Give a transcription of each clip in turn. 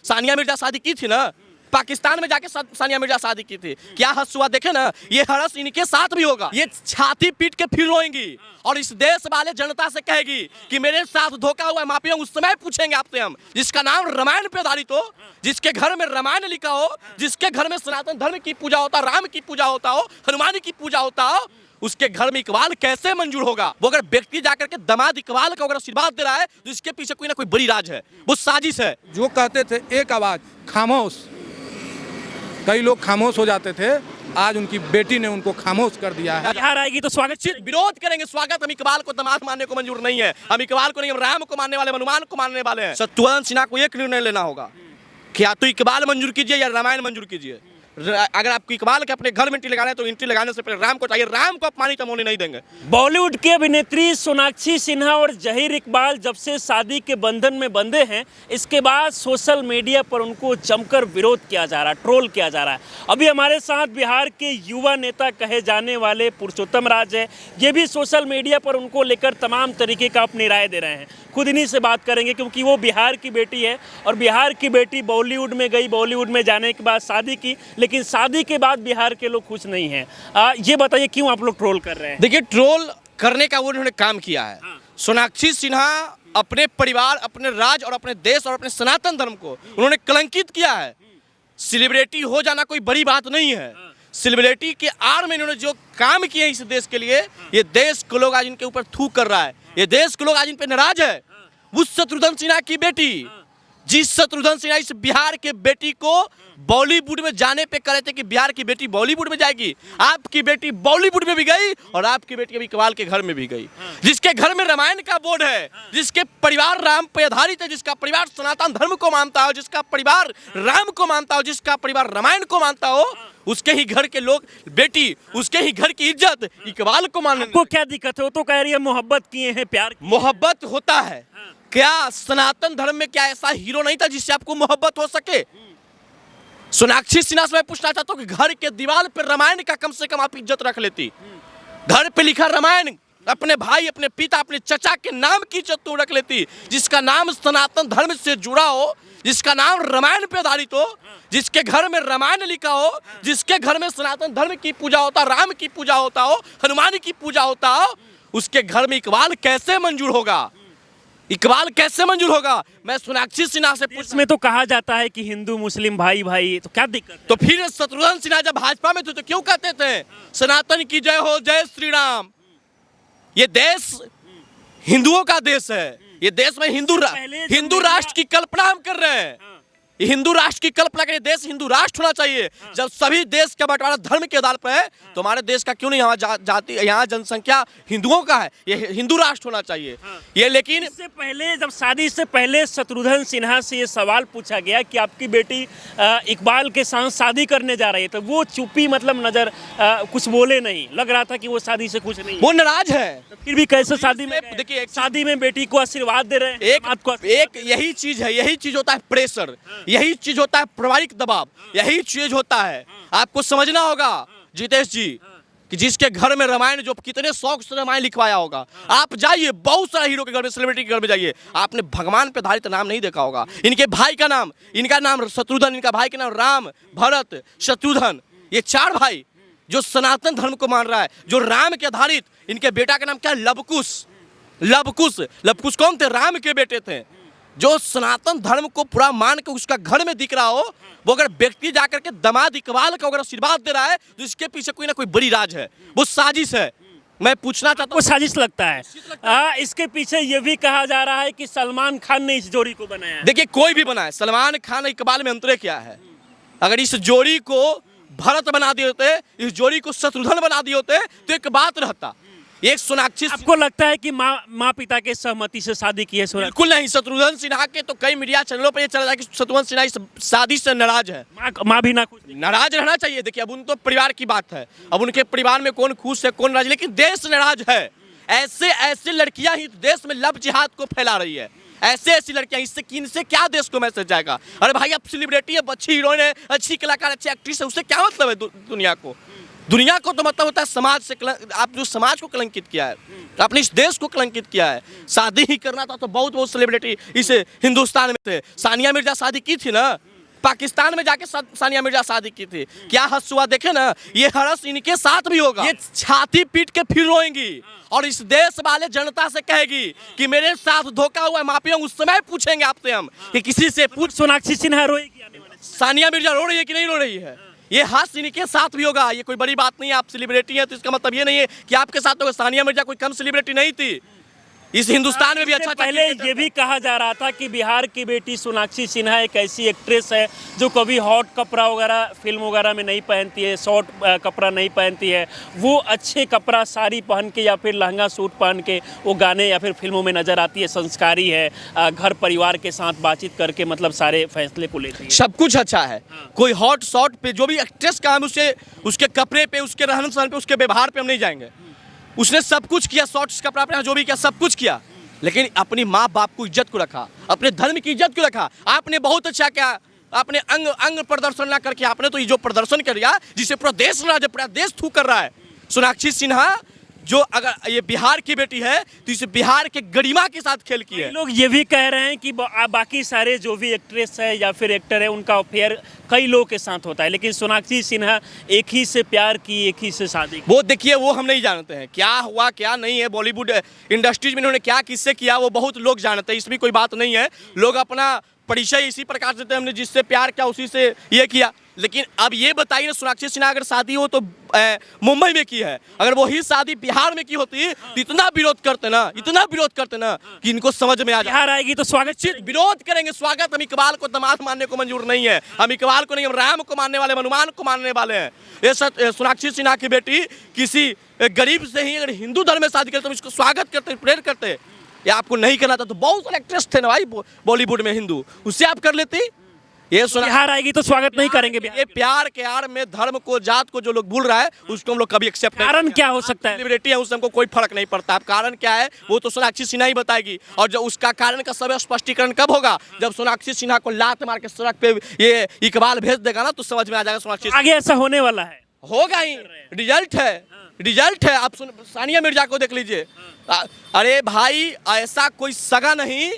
सानिया मिर्जा शादी की थी ना, पाकिस्तान में जाके सानिया मिर्जा शादी की थी। क्या हर्ष हुआ देखे ना, ये हर्ष इनके साथ भी होगा। ये छाती पीट के फिर रोएंगी और इस देश वाले जनता से कहेगी कि मेरे साथ धोखा हुआ है माफिया। उस समय पूछेंगे आपसे हम, जिसका नाम रामायण पे आधारित हो, जिसके घर में रामायण लिखा हो, जिसके घर में सनातन धर्म की पूजा होता, राम की पूजा होता हो, हनुमान की पूजा होता हो, उसके घर में इकबाल कैसे मंजूर होगा? वो अगर व्यक्ति जाकर के दामाद इकबाल को अगर आशीर्वाद दे रहा है तो इसके पीछे कोई ना कोई बड़ी राज है, वो साजिश है। जो कहते थे एक आवाज खामोश, कई लोग खामोश हो जाते थे, आज उनकी बेटी ने उनको खामोश कर दिया है। बिहार आएगी तो स्वागत, विरोध करेंगे, स्वागत। हम इकबाल को दामाद मानने को मंजूर नहीं है, हम इकबाल को नहीं, हम राम को मानने वाले, हनुमान को मानने वाले हैं। शत्रुघ्न सिन्हा को एक निर्णय लेना होगा, क्या तो इकबाल मंजूर कीजिए या रामायण मंजूर कीजिए। अगर आपको इकबाल के अपने घर में एंट्री लगाना है तो एंट्री लगाने से पहले राम को चाहिए, राम को अपमानित हम होने नहीं देंगे। बॉलीवुड की अभिनेत्री सोनाक्षी सिन्हा और जहीर इकबाल जब से शादी के बंधन में बंधे हैं, इसके बाद सोशल मीडिया पर उनको जमकर विरोध किया जा रहा है, ट्रोल किया जा रहा है। अभी हमारे साथ बिहार के युवा नेता कहे जाने वाले पुरुषोत्तम राज है, ये भी सोशल मीडिया पर उनको लेकर तमाम तरीके का अपनी राय दे रहे हैं। खुद इन्हीं से बात करेंगे क्योंकि वो बिहार की बेटी है और बिहार की बेटी बॉलीवुड में गई, बॉलीवुड में जाने के बाद शादी की, लेकिन शादी के बाद बिहार के लोग खुश नहीं हैं। ये बताइए क्यों आप लोग ट्रोल कर रहे हैं? देखिए, ट्रोल करने का वो उन्होंने काम किया है। सोनाक्षी सिन्हा अपने परिवार, अपने राज्य और अपने देश और अपने सनातन धर्म को उन्होंने कलंकित किया है। सेलिब्रिटी हो जाना कोई बड़ी बात नहीं है। सेलिब्रिटी के आड़ में इन्होंने जो काम किए इस देश के लिए, ये देश को लोग आज इनके ऊपर थूक कर रहा है, ये देश के लोग आज इन पे नाराज है। उस शत्रुघ्न सिन्हा की बेटी, जिस शत्रुघ्न सिन्हा इस बिहार के बेटी को बॉलीवुड में जाने पे करे थे कि बिहार की बेटी बॉलीवुड में जाएगी, आपकी बेटी बॉलीवुड में भी गई और आपकी बेटी अभी इकबाल के घर में भी गई। जिसके घर में रामायण का बोर्ड है, जिसके परिवार राम पे आधारित है, जिसका परिवार सनातन धर्म को मानता हो, जिसका परिवार राम को मानता हो, जिसका परिवार रामायण को मानता हो, उसके ही घर के लोग बेटी, उसके ही घर की इज्जत इकबाल को मानने। आपको क्या दिक्कत है? वो तो कह रही है मोहब्बत किए हैं, प्यार। मोहब्बत होता है क्या? सनातन धर्म में क्या ऐसा हीरो नहीं था जिससे आपको मोहब्बत हो सके? सोनाक्षी सिन्हा से मैं पूछना चाहता हूँ कि घर के दीवार पर रामायण का कम से कम आप इज्जत रख लेती। घर पे लिखा रामायण, अपने भाई, अपने पिता, अपने चचा के नाम की इज्जत तुम रख लेती। जिसका नाम सनातन धर्म से जुड़ा हो, जिसका नाम रामायण पे आधारित हो, जिसके घर में रामायण लिखा हो, जिसके घर में सनातन धर्म की पूजा होता, राम की पूजा होता हो, हनुमान की पूजा होता हो, उसके घर में इकबाल कैसे मंजूर होगा? इकबाल कैसे मंजूर होगा? मैं सोनाक्षी सिन्हा से इसमें तो कहा जाता है कि हिंदू मुस्लिम भाई भाई, तो क्या दिक्कत है? तो फिर शत्रुघ्न सिन्हा जब भाजपा में थे तो क्यों कहते थे सनातन की जय हो, जय श्री राम? ये देश हिंदुओं का देश है, ये देश में हिंदू राष्ट्र की कल्पना हम कर रहे हैं। हिंदू राष्ट्र की कल्पना के देश हिंदू राष्ट्र होना चाहिए। जब सभी देश का बंटवारा धर्म के आधार पर है तो हमारे देश का क्यों नहीं यहाँ जाति, यहाँ जनसंख्या हिंदुओं का है, ये हिंदू राष्ट्र होना चाहिए। ये लेकिन इससे पहले, जब शादी से पहले शत्रुघ्न सिन्हा से ये सवाल पूछा गया कि आपकी बेटी इकबाल के साथ शादी करने जा रही है, तो वो चुप्पी, मतलब नजर कुछ बोले नहीं, लग रहा था कि वो शादी से कुछ नहीं, वो नाराज है। तो फिर भी कैसे शादी में? देखिए, शादी में बेटी को आशीर्वाद दे रहे हैं। एक यही चीज है, यही चीज होता है प्रेशर, यही चीज होता है पारिवारिक दबाव, यही चीज होता है। आपको समझना होगा जितेश जी कि जिसके घर में रामायण, जो कितने शौक से रामायण लिखवाया होगा, आप जाइए बहुत सारे हीरो के घर में, सेलिब्रिटी के घर में जाइए, आपने भगवान पे आधारित नाम नहीं देखा होगा। इनके भाई का नाम, इनका नाम शत्रुघ्न, इनका भाई का नाम राम, भरत, शत्रुघ्न, ये चार भाई जो सनातन धर्म को मान रहा है, जो राम के आधारित। इनके बेटा का नाम क्या है? लवकुश। लवकुश, लवकुश कौन थे? राम के बेटे थे। जो सनातन धर्म को पूरा मान के उसका घर में दिख रहा हो, वो अगर व्यक्ति जाकर के दामाद इकबाल को अगर आशीर्वाद दे रहा है तो इसके पीछे कोई ना कोई बड़ी राज है, वो साजिश है। मैं पूछना चाहता हूँ, वो साजिश लगता है। इसके पीछे ये भी कहा जा रहा है कि सलमान खान ने इस जोड़ी को बनाया है। देखिए, कोई भी बनाए, सलमान खान इकबाल में अंतर क्या है? अगर इस जोड़ी को भरत बना दिए होते, इस जोड़ी को शत्रुघ्न बना दिए होते तो एक बात रहता। एक सोनाक्षी, आपको लगता है कि माँ पिता के सहमति से शादी की है? बिल्कुल नहीं। शत्रुघ्न सिन्हा के तो कई मीडिया चैनलों पर ये चल रहा है कि शत्रुघ्न सिन्हा इस शादी से नाराज है। माँ भी ना खुश? नाराज रहना चाहिए। देखिए, अब उन तो परिवार की बात है, अब उनके परिवार में कौन खुश है कौन नाराज, लेकिन देश नाराज है। ऐसे लड़कियां ही देश में लव जिहाद को फैला रही है। ऐसी लड़कियां, इनसे क्या देश को मैसेज जाएगा? अरे भाई, अब सेलिब्रिटी है, अच्छी हीरोइन है, अच्छी कलाकार, अच्छी एक्ट्रेस है, उससे क्या मतलब है दुनिया को? दुनिया को तो मतलब होता है समाज से आप जो समाज को कलंकित किया है, आपने इस देश को कलंकित किया है। शादी ही करना था तो बहुत सेलिब्रिटी इस हिंदुस्तान में थे। सानिया मिर्जा शादी की थी ना, पाकिस्तान में जाके सानिया मिर्जा शादी की थी। क्या हर्ष हुआ देखे ना, ये हर्ष इनके साथ भी होगा। ये छाती पीट के फिर रोएंगी और इस देश वाले जनता से कहेगी कि मेरे साथ धोखा हुआ है माफिया। उस समय पूछेंगे आपसे हम कि किसी से पूछ। सोनाक्षी सिन्हा रोएगी आने वाले समय? सानिया मिर्जा रो रही है कि नहीं रो रही है? ये हाथ इनके साथ भी होगा। ये कोई बड़ी बात नहीं है। आप सेलिब्रिटी हैं तो इसका मतलब ये नहीं है कि आपके साथ होगा। सानिया मिर्जा कोई कम सेलिब्रिटी नहीं थी, इस हिंदुस्तान में भी अच्छा। पहले ये भी कहा जा रहा था कि बिहार की बेटी सोनाक्षी सिन्हा एक ऐसी एक्ट्रेस है जो कभी हॉट कपड़ा वगैरह फिल्म वगैरह में नहीं पहनती है, शॉर्ट कपड़ा नहीं पहनती है। वो अच्छे कपड़ा साड़ी पहन के या फिर लहंगा सूट पहन के वो गाने या फिर फिल्मों में नजर आती है। संस्कारी है, घर परिवार के साथ बातचीत करके मतलब सारे फैसले को लेती है। सब कुछ अच्छा है। कोई हॉट शॉट पे जो भी एक्ट्रेस का हम उसके कपड़े पे, उसके रहन सहन पे, उसके व्यवहार पे हम नहीं जाएंगे। उसने सब कुछ किया, शॉर्ट्स कपड़ा पे जो भी किया सब कुछ किया, लेकिन अपनी माँ बाप को इज्जत को रखा, अपने धर्म की इज्जत को रखा। आपने बहुत अच्छा किया। आपने अंग प्रदर्शन ना करके आपने तो ये जो प्रदर्शन कर दिया जिसे पूरा देश पूरा देश थू कर रहा है। सोनाक्षी सिन्हा जो अगर ये बिहार की बेटी है तो इस बिहार के गरिमा के साथ खेल की है। लोग ये भी कह रहे हैं कि बाकी सारे जो भी एक्ट्रेस है या फिर एक्टर है उनका अफेयर कई लोगों के साथ होता है, लेकिन सोनाक्षी सिन्हा एक ही से प्यार की, एक ही से शादी की। वो देखिए, वो हम नहीं जानते हैं क्या हुआ क्या नहीं है। बॉलीवुड इंडस्ट्रीज में इन्होंने क्या किससे किया वो बहुत लोग जानते हैं, इसमें कोई बात नहीं है। लोग अपना परिचय इसी प्रकार देते हैं, हमने जिससे प्यार किया उसी से ये किया। लेकिन अब ये बताइए ना, सोनाक्षी सिन्हा अगर शादी हो तो मुंबई में की है, अगर वो ही शादी बिहार में की होती तो इतना विरोध करते ना, इतना विरोध करते ना कि इनको समझ में आ जाए। बिहार आएगी तो स्वागत विरोध करेंगे, स्वागत। हम इकबाल को दामाद मानने को मंजूर नहीं है, हम इकबाल को नहीं, हम राम को मानने वाले, हनुमान को मानने वाले हैं। ये सोनाक्षी सिन्हा की बेटी किसी गरीब से ही अगर हिंदू धर्म में शादी करते तो इसको स्वागत करते, प्रेयर करते। या आपको नहीं करना था तो बहुत सारे एक्ट्रेस थे ना भाई बॉलीवुड में हिंदू, उससे आप कर लेती। ये बिहार आएगी तो स्वागत नहीं करेंगे। ये प्यार के आड़ में धर्म को, जात को जो लोग भूल रहा है उसको हम लोग कभी एक्सेप्ट नहीं। कारण क्या हो सकता है? सेलिब्रिटी है, उससे हमको कोई फर्क नहीं पड़ता। अब कारण क्या है वो तो सोनाक्षी सिन्हा ही बताएगी। और जब उसका कारण का सब स्पष्टीकरण कब होगा, जब सोनाक्षी सिन्हा को लात मार के सड़क पे ये इकबाल भेज देगा ना तो समझ में आ जाएगा सोनाक्षी आगे ऐसा होने वाला है, होगा ही। रिजल्ट है, रिजल्ट है। आप सानिया मिर्जा को देख लीजिए। अरे भाई, ऐसा कोई सगा नहीं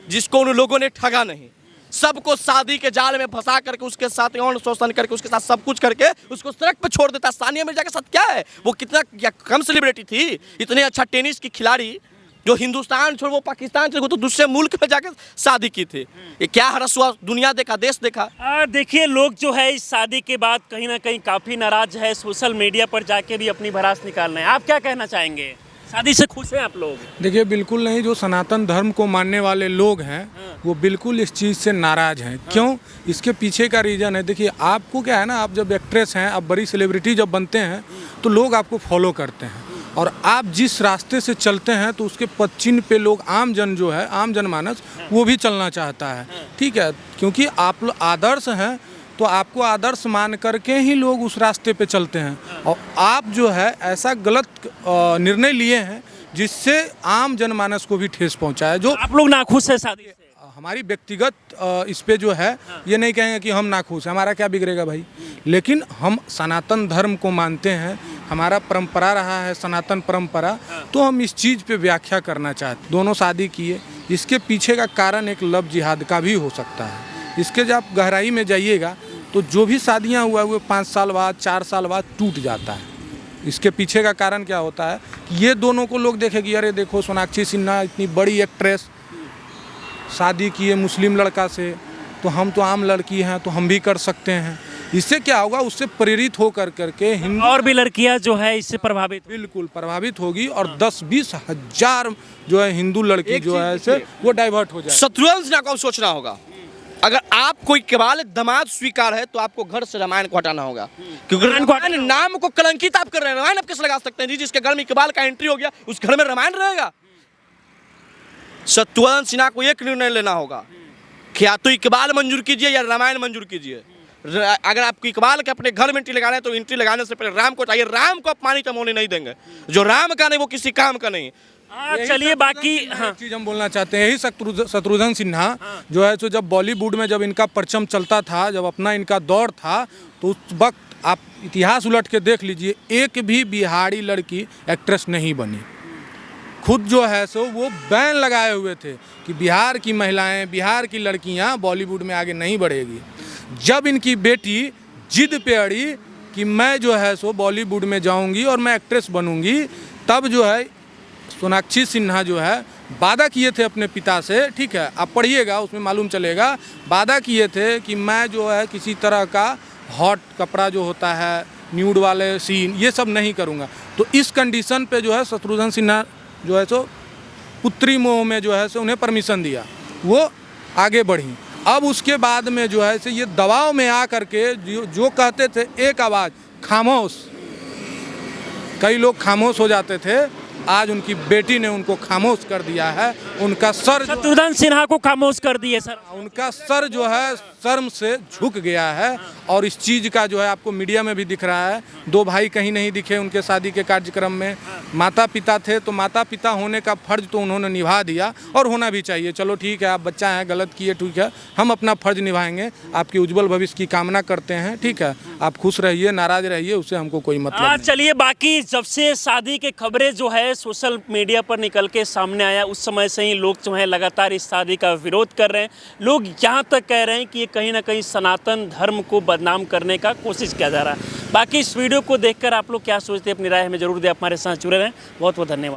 जिसको उन लोगों ने ठगा नहीं। सबको शादी के जाल में फंसा करके उसके साथ यौन शोषण करके उसके साथ सब कुछ करके उसको सड़क पे छोड़ देता। सानिया मिर्जा के साथ क्या है, वो कितना क्या कम सेलिब्रिटी थी? इतने अच्छा टेनिस की खिलाड़ी जो हिंदुस्तान छोड़ वो पाकिस्तान से, वो तो दूसरे मुल्क में जाकर शादी की थी। ये क्या हरस हुआ? दुनिया देखा, देश देखा। देखिए, लोग जो है इस शादी के बाद कहीं ना कहीं काफ़ी नाराज है, सोशल मीडिया पर जाके भी अपनी भड़ास निकाल रहे हैं। आप क्या कहना चाहेंगे? शादी से खुश हैं आप लोग? देखिए, बिल्कुल नहीं। जो सनातन धर्म को मानने वाले लोग हैं वो बिल्कुल इस चीज़ से नाराज़ हैं। क्यों? इसके पीछे का रीज़न है, देखिए आपको क्या है ना, आप जब एक्ट्रेस हैं, आप बड़ी सेलिब्रिटी जब बनते हैं तो लोग आपको फॉलो करते हैं और आप जिस रास्ते से चलते हैं तो उसके पदचिन्ह पे लोग, आम जन जो है, आम जनमानस वो भी चलना चाहता है। ठीक है, क्योंकि आप लोग आदर्श हैं तो आपको आदर्श मान करके ही लोग उस रास्ते पे चलते हैं। और आप जो है ऐसा गलत निर्णय लिए हैं जिससे आम जनमानस को भी ठेस पहुंचा है। जो आप लोग नाखुश है शादी से? हमारी व्यक्तिगत इस पे जो है ये नहीं कहेंगे कि हम नाखुश हैं, हमारा क्या बिगड़ेगा भाई। लेकिन हम सनातन धर्म को मानते हैं, हमारा परंपरा रहा है सनातन परंपरा, तो हम इस चीज़ पे व्याख्या करना चाहते। दोनों शादी किए, इसके पीछे का कारण एक लव जिहाद का भी हो सकता है। इसके जब आप गहराई में जाइएगा तो जो भी शादियां हुआ हुए 5 साल बाद, 4 साल बाद टूट जाता है। इसके पीछे का कारण क्या होता है कि ये दोनों को लोग देखेंगे, अरे देखो सोनाक्षी सिन्हा इतनी बड़ी एक्ट्रेस शादी की है मुस्लिम लड़का से, तो हम तो आम लड़की हैं तो हम भी कर सकते हैं। इससे क्या होगा, उससे प्रेरित हो करके हिंदू और भी लड़कियां जो है इससे प्रभावित, बिल्कुल प्रभावित होगी और 10-20 हज़ार जो है हिंदू लड़की जो है ऐसे वो डाइवर्ट हो जाए। शत्रुघ्न सिन्हा को सोचना होगा, अगर आप कोई केवल दामाद स्वीकार है तो आपको घर से रामायण को हटाना होगा। क्योंकि रामायण नाम को कलंकित आप कर रहे हैं। रामायण आप कैसे लगा सकते हैं जी? जिसके घर में इकबाल का एंट्री हो गया उस घर में रामायण रहेगा? शत्रुघ्न सिन्हा को एक निर्णय लेना होगा, क्या तो इकबाल मंजूर कीजिए या रामायण मंजूर कीजिए। अगर आपको इकबाल के अपने घर में एंट्री लगाना है तो एंट्री लगाने से पहले राम को चाहिए। राम को अपमानित हम होने नहीं देंगे। जो राम का नहीं वो किसी काम का नहीं। चलिए बाकी हाँ चीज हम बोलना चाहते हैं, यही शत्रुघ्न सिन्हा जो है सो जब बॉलीवुड में जब इनका परचम चलता था, जब अपना इनका दौर था, तो उस वक्त आप इतिहास उलट के देख लीजिए, एक भी बिहारी लड़की एक्ट्रेस नहीं बनी। खुद जो है सो वो बैन लगाए हुए थे कि बिहार की महिलाएं, बिहार की लड़कियां बॉलीवुड में आगे नहीं बढ़ेगी। जब इनकी बेटी जिद पे अड़ी कि मैं जो है सो बॉलीवुड में जाऊंगी और मैं एक्ट्रेस बनूंगी, तब जो है सोनाक्षी सिन्हा जो है वादा किए थे अपने पिता से, ठीक है, आप पढ़िएगा उसमें मालूम चलेगा, वादा किए थे कि मैं जो है किसी तरह का हॉट कपड़ा जो होता है, न्यूड वाले सीन, ये सब नहीं करूँगा। तो इस कंडीशन पे जो है शत्रुघ्न सिन्हा जो है सो पुत्री मोह में जो है सो उन्हें परमिशन दिया, वो आगे बढ़ी। अब उसके बाद में जो है सो ये दबाव में आ करके जो कहते थे एक आवाज़ खामोश, कई लोग खामोश हो जाते थे, आज उनकी बेटी ने उनको खामोश कर दिया है। उनका सर शत्रुघ्न सिन्हा को खामोश कर दिए सर, उनका सर जो है शर्म से झुक गया है। और इस चीज़ का जो है आपको मीडिया में भी दिख रहा है, दो भाई कहीं नहीं दिखे उनके शादी के कार्यक्रम में। माता पिता थे तो माता पिता होने का फर्ज तो उन्होंने निभा दिया, और होना भी चाहिए। चलो ठीक है, आप बच्चा हैं, गलत किए, ठीक है, हम अपना फर्ज निभाएंगे, आपकी उज्जवल भविष्य की कामना करते हैं, ठीक है, आप खुश रहिए, नाराज रहिए, उससे हमको कोई मतलब नहीं। चलिए बाकी जब से शादी के खबरें जो है सोशल मीडिया पर निकल के सामने आया, उस समय से ही लोग जो है लगातार इस शादी का विरोध कर रहे हैं। लोग यहाँ तक कह रहे हैं कि ये कहीं ना कहीं सनातन धर्म को बदनाम करने का कोशिश किया जा रहा है। बाकी इस वीडियो को देखकर आप लोग क्या सोचते हैं, अपनी राय हमें जरूर दें। हमारे साथ जुड़े रहें, बहुत बहुत धन्यवाद।